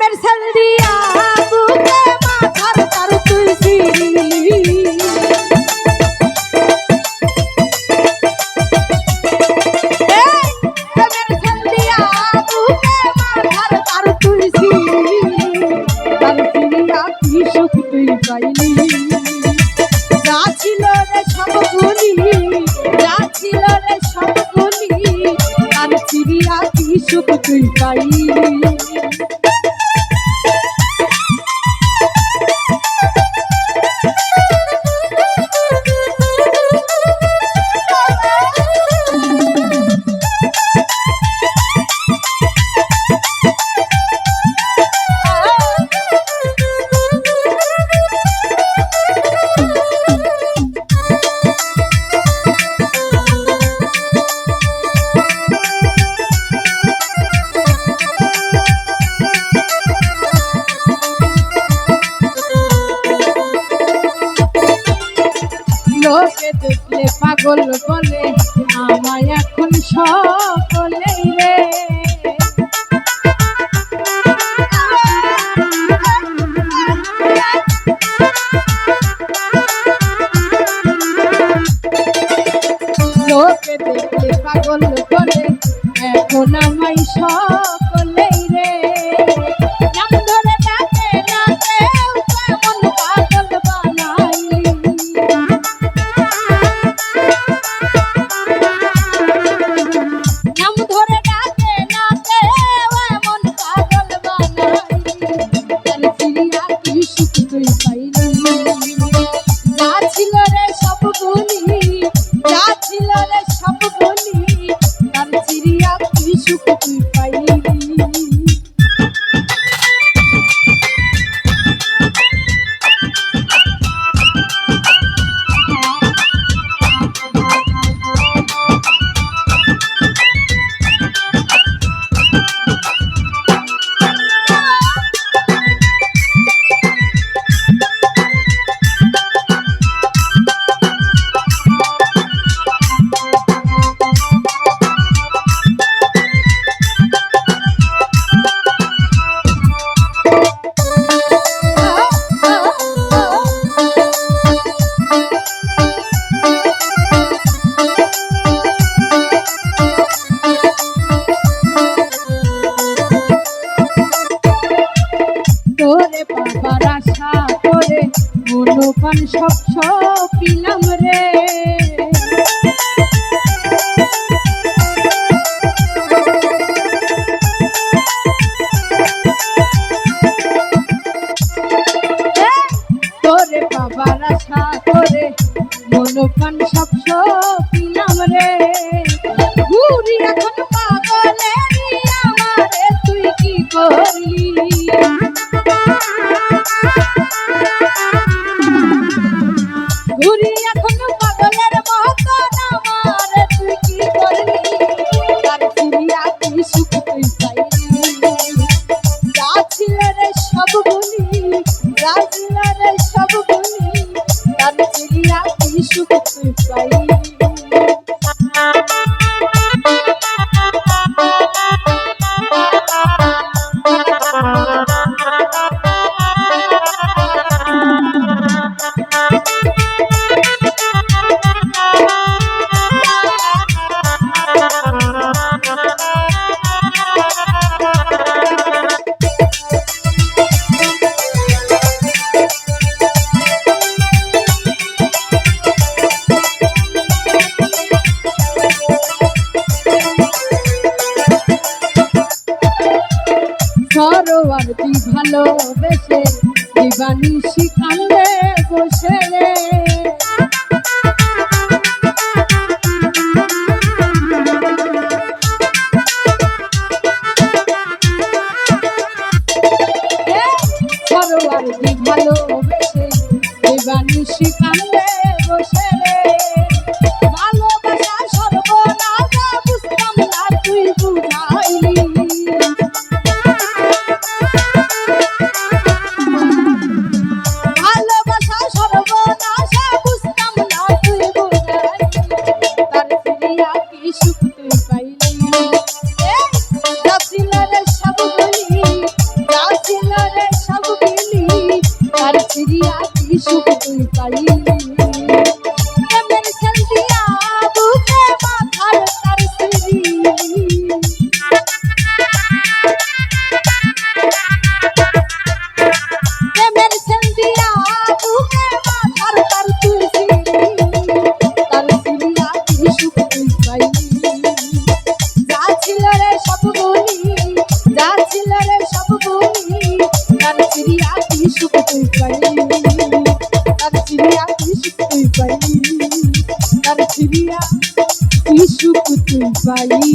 প্রেমের সেল দিয়া বুকে মাথার তার তুই ছিড়িলি প্রেমের সেল দিয়া বুকে মাথার তার তুই ছিড়িলি তার ছিড়িয়া কি সুখ তুই পাইলি যা ছিল রে সবগুলি যা ছিল রে সবগুলি তার ছিড়িয়া কি সুখ তুই পাইলি লোকে দেখলে পাগল বলে আমায় এখন সকলেই রে লোকে দেখলে পাগল বলে এখন আমায় সকলেই রে নাম ধরে ডাকে না কেউ কেমন পাগল বানাইলি নাম ধরে ডাকে না কেউ এমন পাগল বানাইলি তার ছিড়িয়া কি সুখ তুই পাইলি যা ছিল রে সবগুলি যা ছিল রে সবগুলি তার ছিড়িয়া কি সুখ তুই পাইলি তোরে বাবার আশা করে মনোপান সব পিলাম রে তোরে বাবার আশা করে মনোপান সব পিলাম রে ঘুরি এখন পাগলেরি আমারে তুই কি করলি ঘুরি এখন পাগলের মতন আমারে তুই কি করলি তার ছিড়িয়া কি সুখ তুই পাইলি যা ছিল রে সবগুলি যা ছিল রে সবগুলি তার ছিড়িয়া কি সুখ তুই পাইলি সরোয়ার তুই ভালোবেসে দিবানিশি কান্দে বসে রে সরোয়ার তুই ভালোবেসে দিবানিশি কান্দে বসে রে ভালোবাসা সর্বনাশ বুঝতাম না তুই বুঝাইলি সুখ তুই পাইলি যা ছিল রে সবগুলি যা ছিল প্রেমের সেন্দিয়া বুকে মাথার তার তুলসিলি তার সিরিয়া কি সুখ তুই পাইলি যা ছিল রে সব বলি যা ছিল রে সব বলি তার সিরিয়া কি সুখ তুই পাইলি তার সিরিয়া কি সুখ তুই পাইলি তার সিরিয়া কি সুখ তুই পাইলি